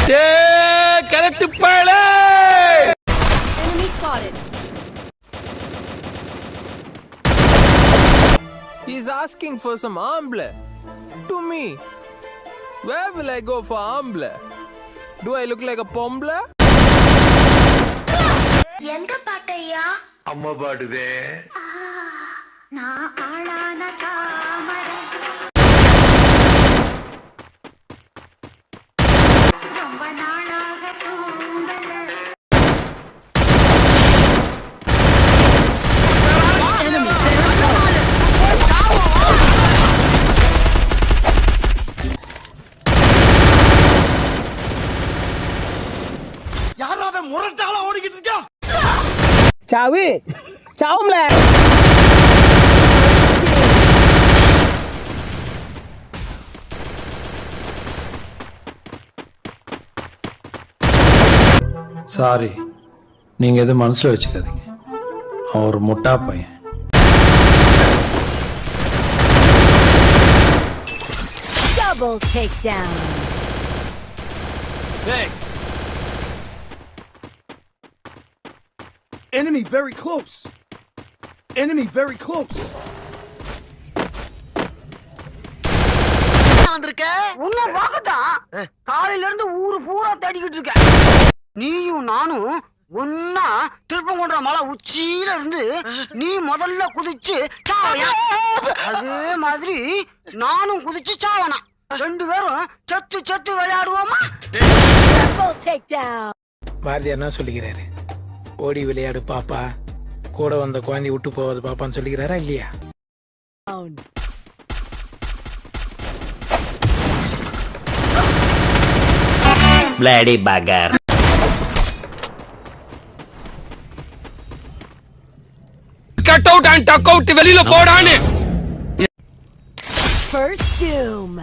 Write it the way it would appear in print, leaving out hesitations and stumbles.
Enemy spotted. He's asking for some amble. To me. Where will I go for amble? Do I look like a pomble? எந்த பாட்டையா? அம்மா பாடுதே. நான் ஆளான தாமரை. ரொம்ப நாளாக தூங்கல. யாராவது முரட்டாளா ஓடிக்கிட்டு இருக்கா? சாவு சாவும்ல. சாரி, நீங்க எதுவும் மனசுல வச்சுக்காதீங்க. அவன் ஒரு முட்டா பையன். Double takedown. Thanks. Enemy very close. Enemy very close. உன்ன பாக்கத்தான் காலையில இருந்து ஊரு பூரா தேடிக்கிட்டு இருக்க. நீயும் நானும் ஒன்னா திருப்பங்குன்ற மலை உச்சியில இருந்து நீ முதல்ல குதிச்சு சாவையா, அதே மாதிரி நானும் குதிச்சு சாவனா. ரெண்டு பேரும் சத்து சத்து விளையாடுவோமா? Double takedown. பாரதியார் என்ன சொல்லிக்கிறாரு? ஓடி விளையாடு பாப்பா, கூட வந்த குழந்தை விட்டு போவது பாப்பான்னு சொல்லிக்கிறாரா இல்லையா? Bloody bugger. Cut out and tuck out வெளியில போடானே. First doom.